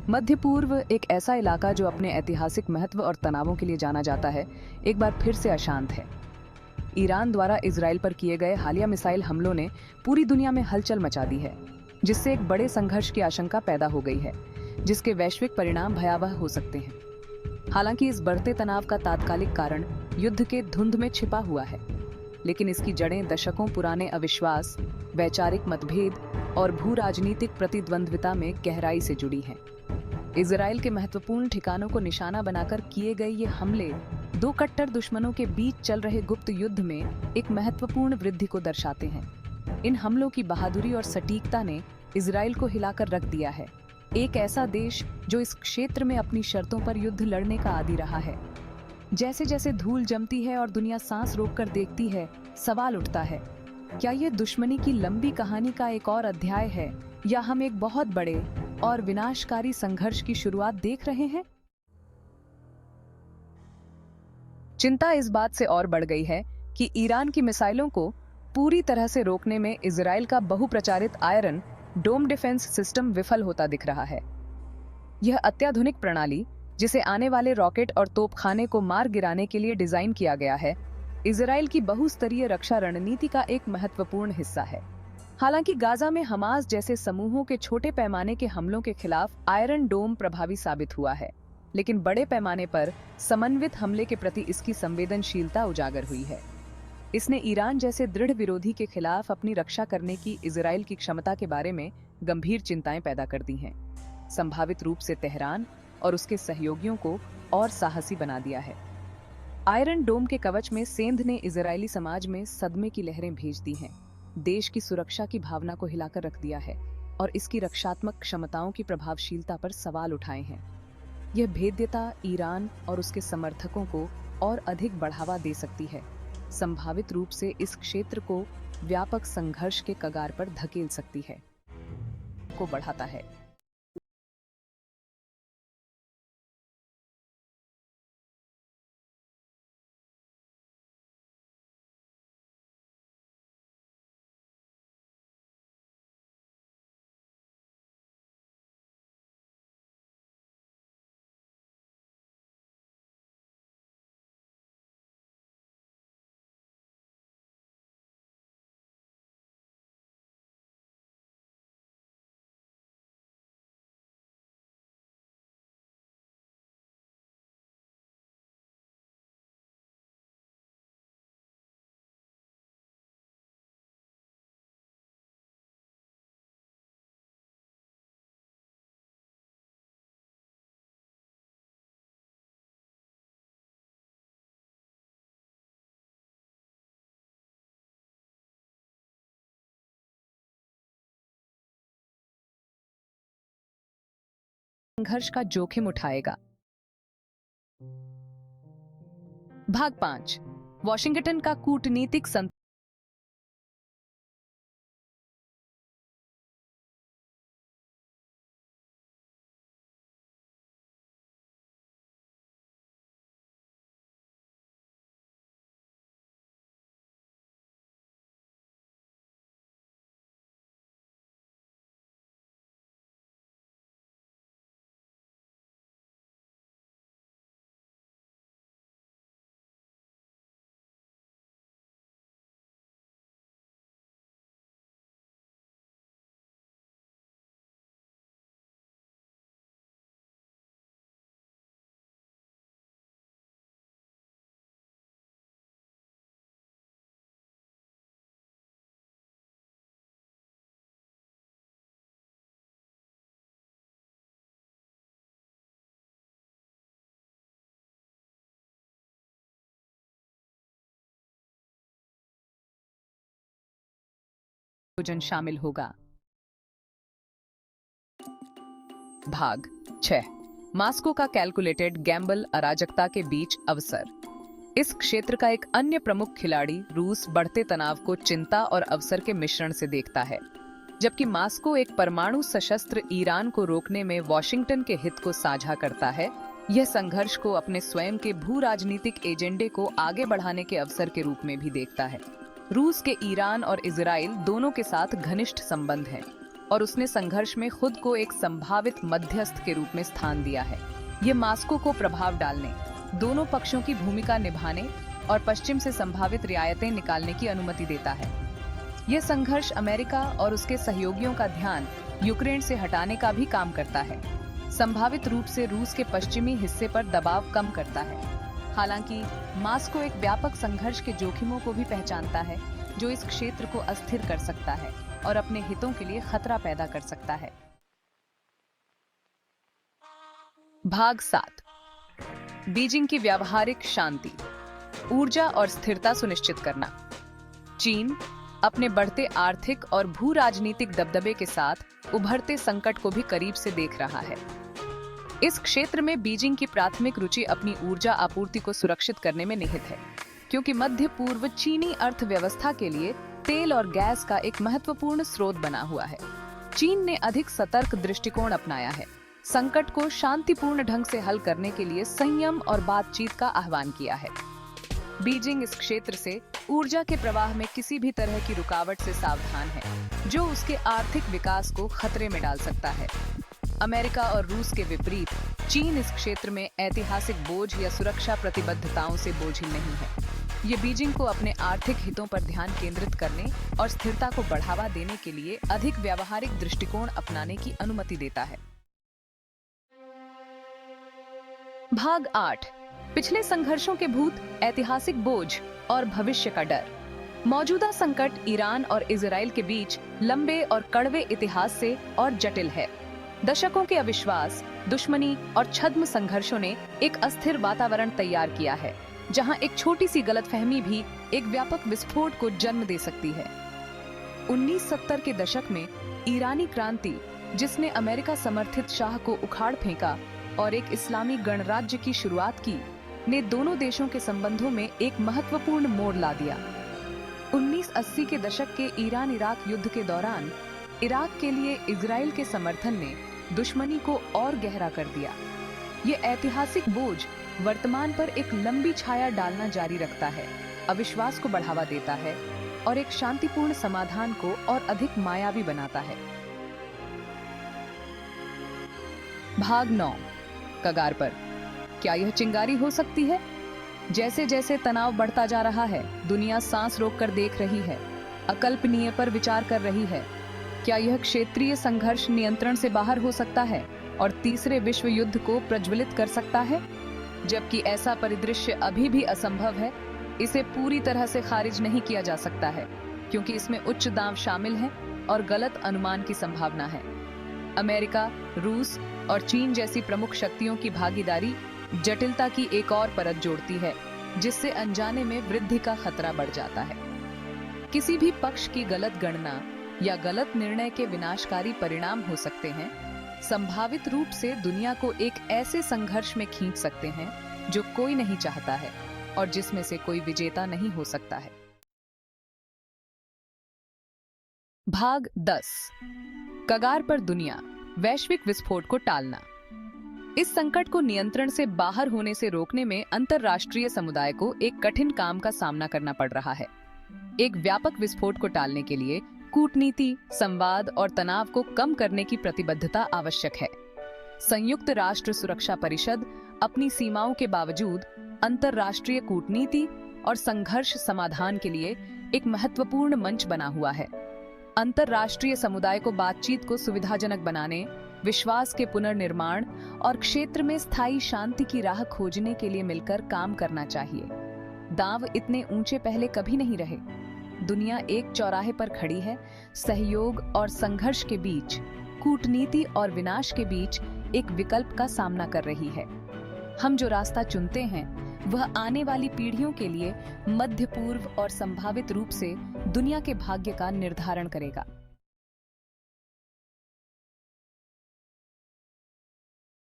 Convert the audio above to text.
मध्य पूर्व एक ऐसा इलाका जो अपने ऐतिहासिक महत्व और तनावों के लिए जाना जाता है, एक बार फिर से अशांत है। ईरान द्वारा इजराइल पर किए गए हालिया मिसाइल हमलों ने पूरी दुनिया में हलचल मचा दी है, जिससे एक बड़े संघर्ष की आशंका पैदा हो गई है, जिसके वैश्विक परिणाम भयावह हो सकते हैं। हालांकि इस बढ़ते तनाव का तात्कालिक कारण युद्ध के धुंध में छिपा हुआ है, लेकिन इसकी जड़ें दशकों पुराने अविश्वास, वैचारिक मतभेद और भू राजनीतिक प्रतिद्वंद्विता में गहराई से जुड़ी हैं। इजराइल के महत्वपूर्ण ठिकानों को निशाना बनाकर किए गए ये हमले दो कट्टर दुश्मनों के बीच चल रहे गुप्त युद्ध में एक महत्वपूर्ण वृद्धि को दर्शाते हैं। इन हमलों की बहादुरी और सटीकता ने इजराइल को हिलाकर रख दिया है, एक ऐसा देश जो इस क्षेत्र में अपनी शर्तों पर युद्ध लड़ने का आदी रहा है। जैसे जैसे धूल जमती है और दुनिया सांस रोककर देखती है, सवाल उठता है, क्या ये दुश्मनी की लंबी कहानी का एक और अध्याय है, या हम एक बहुत बड़े और विनाशकारी संघर्ष की शुरुआत देख रहे हैं? चिंता इस बात से और बढ़ गई है कि ईरान की मिसाइलों को पूरी तरह से रोकने में इजराइल का बहुप्रचारित आयरन डोम डिफेंस सिस्टम विफल होता दिख रहा है। यह अत्याधुनिक प्रणाली, जिसे आने वाले रॉकेट और तोपखाने को मार गिराने के लिए डिजाइन किया गया है, इजराइल की बहुस्तरीय रक्षा रणनीति का एक महत्वपूर्ण हिस्सा है। हालांकि गाजा में हमास जैसे समूहों के छोटे पैमाने के हमलों के खिलाफ आयरन डोम प्रभावी साबित हुआ है, लेकिन बड़े पैमाने पर समन्वित हमले के प्रति इसकी संवेदनशीलता उजागर हुई है। इसने ईरान जैसे दृढ़ विरोधी के खिलाफ अपनी रक्षा करने की इजराइल की क्षमता के बारे में गंभीर चिंताएं पैदा कर दी हैं। संभावित रूप से तेहरान और उसके सहयोगियों को और साहसी बना दिया है। आयरन डोम के कवच में सेंध ने इजरायली समाज में सदमे की लहरें भेज दी हैं, देश की सुरक्षा की भावना को हिलाकर रख दिया है और इसकी रक्षात्मक क्षमताओं की प्रभावशीलता पर सवाल उठाए हैं। यह भेद्यता ईरान और उसके समर्थकों को और अधिक बढ़ावा दे सकती है, संभावित रूप से इस क्षेत्र को व्यापक संघर्ष के कगार पर धकेल सकती है, को बढ़ाता है। संघर्ष का जोखिम उठाएगा। भाग 5। वॉशिंगटन का कूटनीतिक आयोजन शामिल होगा। भाग 6। मास्को का कैलकुलेटेड गैम्बल, अराजकता के बीच अवसर। इस क्षेत्र का एक अन्य प्रमुख खिलाड़ी रूस बढ़ते तनाव को चिंता और अवसर के मिश्रण से देखता है। जबकि मास्को एक परमाणु सशस्त्र ईरान को रोकने में वॉशिंगटन के हित को साझा करता है, यह संघर्ष को अपने स्वयं के भू राजनीतिक एजेंडे को आगे बढ़ाने के अवसर के रूप में भी देखता है। रूस के ईरान और इजराइल दोनों के साथ घनिष्ठ संबंध हैं। और उसने संघर्ष में खुद को एक संभावित मध्यस्थ के रूप में स्थान दिया है। ये मास्को को प्रभाव डालने, दोनों पक्षों की भूमिका निभाने और पश्चिम से संभावित रियायतें निकालने की अनुमति देता है। यह संघर्ष अमेरिका और उसके सहयोगियों का ध्यान यूक्रेन से हटाने का भी काम करता है, संभावित रूप से रूस के पश्चिमी हिस्से पर दबाव कम करता है। हालांकि मास्को एक व्यापक संघर्ष के जोखिमों को भी पहचानता है, जो इस क्षेत्र को अस्थिर कर सकता है और अपने हितों के लिए खतरा पैदा कर सकता है। भाग 7, बीजिंग की व्यावहारिक शांति, ऊर्जा और स्थिरता सुनिश्चित करना। चीन अपने बढ़ते आर्थिक और भू राजनीतिक दबदबे के साथ उभरते संकट को भी करीब से देख रहा है। इस क्षेत्र में बीजिंग की प्राथमिक रुचि अपनी ऊर्जा आपूर्ति को सुरक्षित करने में निहित है, क्योंकि मध्य पूर्व चीनी अर्थव्यवस्था के लिए तेल और गैस का एक महत्वपूर्ण स्रोत बना हुआ है। चीन ने अधिक सतर्क दृष्टिकोण अपनाया है, संकट को शांतिपूर्ण ढंग से हल करने के लिए संयम और बातचीत का आह्वान किया है। बीजिंग इस क्षेत्र से ऊर्जा के प्रवाह में किसी भी तरह की रुकावट से सावधान है, जो उसके आर्थिक विकास को खतरे में डाल सकता है। अमेरिका और रूस के विपरीत चीन इस क्षेत्र में ऐतिहासिक बोझ या सुरक्षा प्रतिबद्धताओं से बोझिल नहीं है। ये बीजिंग को अपने आर्थिक हितों पर ध्यान केंद्रित करने और स्थिरता को बढ़ावा देने के लिए अधिक व्यावहारिक दृष्टिकोण अपनाने की अनुमति देता है। भाग 8, पिछले संघर्षों के भूत, ऐतिहासिक बोझ और भविष्य का डर। मौजूदा संकट ईरान और इजराइल के बीच लंबे और कड़वे इतिहास से और जटिल है। दशकों के अविश्वास, दुश्मनी और छद्म संघर्षों ने एक अस्थिर वातावरण तैयार किया है, जहां एक छोटी सी गलतफहमी भी एक व्यापक विस्फोट को जन्म दे सकती है। 1970 के दशक में ईरानी क्रांति, जिसने अमेरिका समर्थित शाह को उखाड़ फेंका और एक इस्लामी गणराज्य की शुरुआत की, ने दोनों देशों के संबंधों में एक महत्वपूर्ण मोड़ ला दिया। 1980 के दशक के ईरान-इराक युद्ध के दौरान इराक के लिए इजराइल के समर्थन ने दुश्मनी को और गहरा कर दिया। ये ऐतिहासिक बोझ वर्तमान पर एक लंबी छाया डालना जारी रखता है, अविश्वास को बढ़ावा देता है और एक शांतिपूर्ण समाधान को और अधिक मायावी बनाता है। भाग 9, कगार पर। क्या यह चिंगारी हो सकती है? जैसे जैसे तनाव बढ़ता जा रहा है, दुनिया सांस रोककर देख रही है, अकल्पनीय पर विचार कर रही है। क्या यह क्षेत्रीय संघर्ष नियंत्रण से बाहर हो सकता है और तीसरे विश्व युद्ध को प्रज्वलित कर सकता है? जबकि ऐसा परिदृश्य अभी भी असंभव है, इसे पूरी तरह से खारिज नहीं किया जा सकता है, क्योंकि इसमें उच्च दांव शामिल हैं और गलत अनुमान की संभावना है। अमेरिका, रूस और चीन जैसी प्रमुख शक्तियों की भागीदारी जटिलता की एक और परत जोड़ती है, जिससे अनजाने में वृद्धि का खतरा बढ़ जाता है। किसी भी पक्ष की गलत गणना या गलत निर्णय के विनाशकारी परिणाम हो सकते हैं, संभावित रूप से दुनिया को एक ऐसे संघर्ष में खींच सकते हैं जो कोई नहीं चाहता है और जिसमें से कोई विजेता नहीं हो सकता है। भाग 10, कगार पर दुनिया, वैश्विक विस्फोट को टालना। इस संकट को नियंत्रण से बाहर होने से रोकने में अंतरराष्ट्रीय समुदाय को एक कठिन काम का सामना करना पड़ रहा है। एक व्यापक विस्फोट को टालने के लिए कूटनीति, संवाद और तनाव को कम करने की प्रतिबद्धता आवश्यक है। संयुक्त राष्ट्र सुरक्षा परिषद अपनी सीमाओं के बावजूद अंतरराष्ट्रीय कूटनीति और संघर्ष समाधान के लिए एक महत्वपूर्ण मंच बना हुआ है। अंतरराष्ट्रीय समुदाय को बातचीत को सुविधाजनक बनाने, विश्वास के पुनर्निर्माण और क्षेत्र में स्थायी शांति की राह खोजने के लिए मिलकर काम करना चाहिए। दांव इतने ऊंचे पहले कभी नहीं रहे। दुनिया एक चौराहे पर खड़ी है, सहयोग और संघर्ष के बीच, कूटनीति और विनाश के बीच एक विकल्प का सामना कर रही है। हम जो रास्ता चुनते हैं वह आने वाली पीढ़ियों के लिए मध्य पूर्व और संभावित रूप से दुनिया के भाग्य का निर्धारण करेगा।